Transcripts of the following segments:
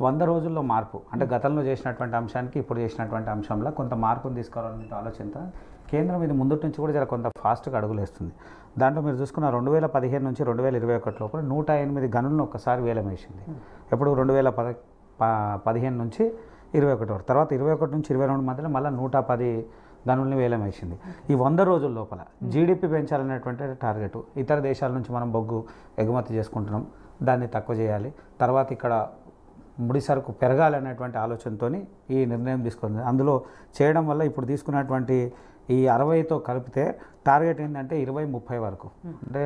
100 రోజుల్లో మార్పు అంటే గతంలో చేసినటువంటి అంశానికి ఇప్పుడు చేసినటువంటి అంశంలో కొంత మార్పును తీసుకురావాలనే ఆలోచనతో కేంద్రం ఇది ముందు నుంచి కూడా జర కొంత ఫాస్ట్గా అడుగులేస్తుంది. దాంట్లో మీరు చూసుకున్న 2015 నుంచి 2021 లోపల 108 గనులను ఒక్కసారి వేలం వేసింది. ఎప్పుడు 2015 నుంచి 21 వరకు, తర్వాత 21 నుంచి 22 మధ్యలో మళ్ళీ 110 గనుల్ని వేలం వేసింది. ఈ 100 రోజుల లోపల జీడిపి పెంచాలనేటువంటి టార్గెట్. ఇతర దేశాల నుంచి మనం బొగ్గు ఎగుమతి చేసుకుంటున్నాం, దాన్ని తక్కువ చేయాలి, తర్వాత ఇక్కడ ముడి సరుకు పెరగాలనేటువంటి ఆలోచనతో ఈ నిర్ణయం తీసుకుంది. అందులో చేయడం వల్ల ఇప్పుడు తీసుకున్నటువంటి ఈ 60తో కలిపితే టార్గెట్ ఏంటంటే 2030 వరకు, అంటే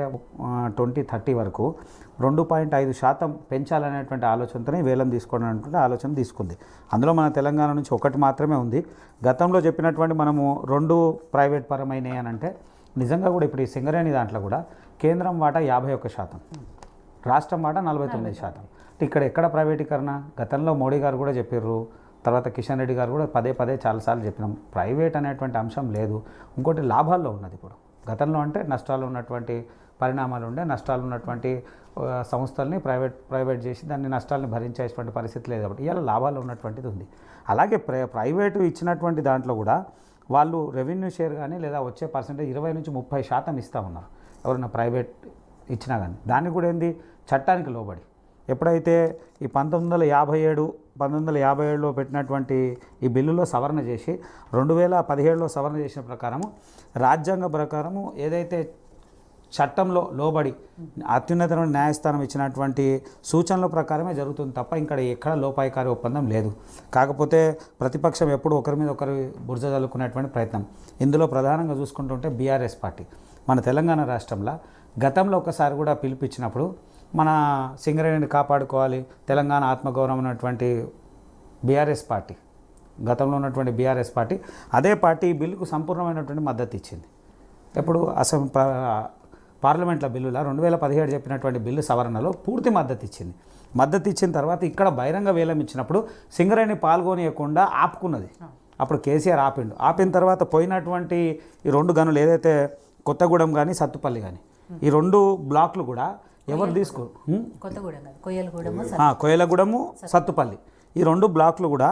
2030 వరకు 2.5% పెంచాలనేటువంటి ఆలోచనతోనే వేలం తీసుకోవాలనేటువంటి ఆలోచన తీసుకుంది. అందులో మన తెలంగాణ నుంచి ఒకటి మాత్రమే ఉంది. గతంలో చెప్పినటువంటి మనము 2 ప్రైవేట్ పరమైనవి అని అంటే నిజంగా కూడా ఇప్పుడు ఈ సింగరేణి దాంట్లో కూడా కేంద్రం వాటా 51%, రాష్ట్రం వాటా 49%. ఇక్కడ ఎక్కడ ప్రైవేటీకరణ? గతంలో మోడీ గారు కూడా చెప్పారు, తర్వాత కిషన్ రెడ్డి గారు కూడా పదే చాలాసార్లు చెప్పినాం, ప్రైవేట్ అనేటువంటి అంశం లేదు. ఇంకోటి లాభాల్లో ఉన్నది. ఇప్పుడు గతంలో అంటే నష్టాలు ఉన్నటువంటి పరిణామాలు ఉండే, నష్టాలు ఉన్నటువంటి సంస్థల్ని ప్రైవేట్ చేసి దాన్ని నష్టాలను భరించేటువంటి పరిస్థితి లేదు. కాబట్టి ఇవాళ లాభాల్లో ఉన్నటువంటిది ఉంది. అలాగే ప్రైవేటు ఇచ్చినటువంటి దాంట్లో కూడా వాళ్ళు రెవెన్యూ షేర్ కానీ లేదా వచ్చే పర్సెంటేజ్ 20 నుంచి 30% ఇస్తూ ఉన్నారు ఎవరైనా ప్రైవేట్ ఇచ్చినా కానీ. దానికి కూడా ఏంది, చట్టానికి లోబడి. ఎప్పుడైతే ఈ 1957లో పెట్టినటువంటి ఈ బిల్లులో సవరణ చేసి 2017లో సవరణ చేసిన ప్రకారము, రాజ్యాంగ ప్రకారము ఏదైతే చట్టంలో లోబడి అత్యున్నతమైన న్యాయస్థానం ఇచ్చినటువంటి సూచనల ప్రకారమే జరుగుతుంది తప్ప ఇక్కడ ఎక్కడ లోపాయికారి ఒప్పందం లేదు. కాకపోతే ప్రతిపక్షం ఎప్పుడు ఒకరి మీద ఒకరు బురద చల్లుకునేటువంటి ప్రయత్నం. ఇందులో ప్రధానంగా చూసుకుంటుంటే బీఆర్ఎస్ పార్టీ మన తెలంగాణ రాష్ట్రంలో గతంలో ఒకసారి కూడా పిలిపించినప్పుడు మన సింగరేణిని కాపాడుకోవాలి, తెలంగాణ ఆత్మగౌరవం ఉన్నటువంటి బీఆర్ఎస్ పార్టీ, గతంలో ఉన్నటువంటి బీఆర్ఎస్ పార్టీ, అదే పార్టీ ఈ బిల్లుకు సంపూర్ణమైనటువంటి మద్దతు ఇచ్చింది. ఎప్పుడు పార్లమెంట్లో బిల్లులో 2017 చెప్పినటువంటి బిల్లు సవరణలో పూర్తి మద్దతు ఇచ్చింది. మద్దతు ఇచ్చిన తర్వాత ఇక్కడ బహిరంగ వేలం ఇచ్చినప్పుడు సింగరేణి పాల్గొనియకుండా ఆపుకున్నది. అప్పుడు కేసీఆర్ ఆపిన తర్వాత పోయినటువంటి ఈ 2 గనులు ఏదైతే కొత్తగూడెం కానీ సత్తుపల్లి కానీ ఈ 2 బ్లాక్లు కూడా ఎవరు తీసుకోరు, కోయలగూడెము సత్తుపల్లి ఈ 2 బ్లాక్లు కూడా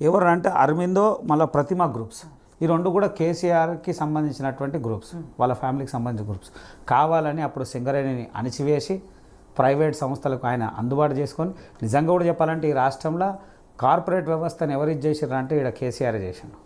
ఎవరు అంటే అరవిందో మళ్ళీ ప్రతిమా గ్రూప్స్, ఈ 2 కూడా కేసీఆర్కి సంబంధించినటువంటి గ్రూప్స్, వాళ్ళ ఫ్యామిలీకి సంబంధించిన గ్రూప్స్. కావాలని అప్పుడు సింగరేణిని అణిచివేసి ప్రైవేట్ సంస్థలకు ఆయన అందుబాటు చేసుకొని, నిజంగా కూడా చెప్పాలంటే ఈ రాష్ట్రంలో కార్పొరేట్ వ్యవస్థను ఎవరు చేసిర్రు అంటే ఇక్కడ కేసీఆర్ చేసిండు,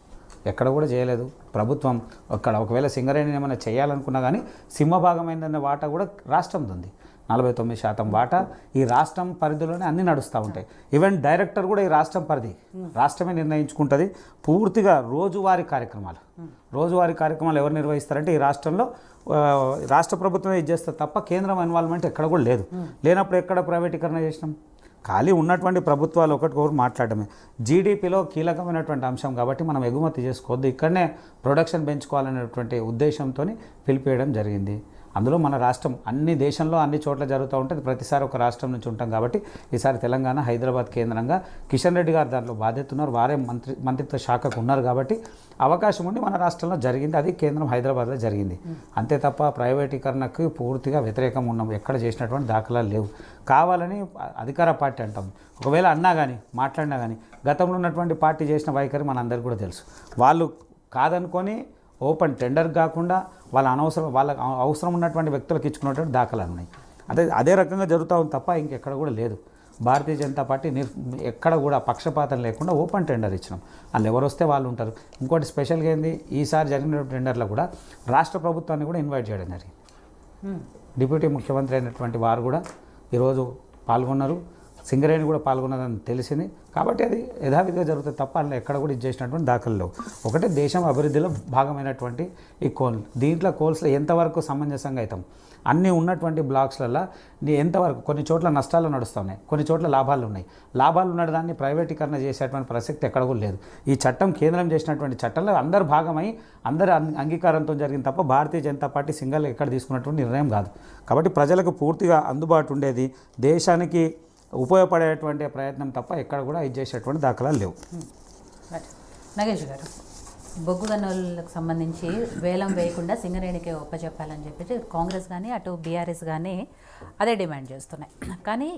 ఎక్కడ కూడా చేయలేదు ప్రభుత్వం. అక్కడ ఒకవేళ సింగరేణిని ఏమైనా చేయాలనుకున్నా కానీ సింహభాగమైందన్న వాటా కూడా రాష్ట్రంది ఉంది. 49% వాటా ఈ రాష్ట్రం పరిధిలోనే అన్నీ నడుస్తూ ఉంటాయి. ఈవెన్ డైరెక్టర్ కూడా ఈ రాష్ట్రం పరిధి రాష్ట్రమే నిర్ణయించుకుంటుంది. పూర్తిగా రోజువారీ కార్యక్రమాలు ఎవరు నిర్వహిస్తారంటే ఈ రాష్ట్రంలో రాష్ట్ర ప్రభుత్వమే ఇది చేస్తారు తప్ప కేంద్రం ఇన్వాల్వ్మెంట్ ఎక్కడ కూడా లేదు. లేనప్పుడు ఎక్కడ ప్రైవేటీకరణ చేసినాం? ఖాళీ ఉన్నటువంటి ప్రభుత్వాలు ఒకటికొకటి మాట్లాడమే. జీడిపిలో కీలకమైనటువంటి అంశం కాబట్టి మనం ఎగుమతి చేసుకోవద్దు, ఇక్కడనే ప్రొడక్షన్ పెంచుకోవాలనేటువంటి ఉద్దేశంతో పిలిపేయడం జరిగింది. అందులో మన రాష్ట్రం అన్ని దేశంలో అన్ని చోట్ల జరుగుతూ ఉంటుంది, ప్రతిసారి ఒక రాష్ట్రం నుంచి ఉంటాం కాబట్టి ఈసారి తెలంగాణ హైదరాబాద్ కేంద్రంగా కిషన్ రెడ్డి గారు దాంట్లో బాధ్యత ఉన్నారు, వారే మంత్రిత్వ శాఖకు ఉన్నారు కాబట్టి అవకాశం ఉండి మన రాష్ట్రంలో జరిగింది, అది కేంద్రం హైదరాబాద్లో జరిగింది. అంతే తప్ప ప్రైవేటీకరణకు పూర్తిగా వ్యతిరేకం ఉన్నాం, ఎక్కడ చేసినటువంటి దాఖలాలు లేవు. కావాలని అధికార పార్టీ అంటాం, ఒకవేళ అన్నా కానీ మాట్లాడినా కానీ గతంలో ఉన్నటువంటి పార్టీ చేసిన వైఖరి మనందరికీ కూడా తెలుసు. వాళ్ళు కాదనుకొని ఓపెన్ టెండర్ కాకుండా వాళ్ళ అవసరం ఉన్నటువంటి వ్యక్తులకు ఇచ్చుకున్నటువంటి దాఖలాలు ఉన్నాయి. అదే రకంగా జరుగుతూ ఉంది తప్ప ఇంకెక్కడ కూడా లేదు. భారతీయ జనతా పార్టీ ఎక్కడ కూడా పక్షపాతం లేకుండా ఓపెన్ టెండర్ ఇచ్చినాం, వాళ్ళు ఎవరు వస్తే వాళ్ళు ఉంటారు. ఇంకోటి స్పెషల్గా ఏంది, ఈసారి జరిగిన టెండర్లో కూడా రాష్ట్ర ప్రభుత్వాన్ని కూడా ఇన్వైట్ చేయడం జరిగింది. డిప్యూటీ ముఖ్యమంత్రి అయినటువంటి వారు కూడా ఈరోజు పాల్గొన్నారు, సింగరేణి కూడా పాల్గొన్నదని తెలిసింది. కాబట్టి అది యథావిధిగా జరుగుతుంది తప్ప అందులో ఎక్కడ కూడా ఇది చేసినటువంటి దాఖలు లేవు. ఒకటే దేశం అభివృద్ధిలో భాగమైనటువంటి ఈ దీంట్లో కోల్స్లో ఎంతవరకు సమంజసంగా అవుతాం, అన్నీ ఉన్నటువంటి బ్లాక్స్లలో ఎంతవరకు కొన్ని చోట్ల నష్టాలు నడుస్తున్నాయి, కొన్ని చోట్ల లాభాలు ఉన్నాయి. లాభాలు ఉన్న దాన్ని ప్రైవేటీకరణ చేసేటువంటి ప్రసక్తి ఎక్కడ కూడా లేదు. ఈ చట్టం కేంద్రం చేసినటువంటి చట్టంలో అందరు భాగమై అందరు అంగీకారంతో జరిగింది తప్ప భారతీయ జనతా పార్టీ సింగల్ ఎక్కడ తీసుకున్నటువంటి నిర్ణయం కాదు. కాబట్టి ప్రజలకు పూర్తిగా అందుబాటు ఉండేది, దేశానికి ఉపయోగపడేటువంటి ప్రయత్నం తప్ప ఎక్కడ కూడా ఇది చేసేటువంటి దాఖలాలు లేవు. నగేష్ గారు, బొగ్గు గనులకు సంబంధించి వేలం వేయకుండా సింగరేణికి ఒప్పచెప్పాలని చెప్పేసి కాంగ్రెస్ కానీ అటు బీఆర్ఎస్ కానీ అదే డిమాండ్ చేస్తున్నాయి. కానీ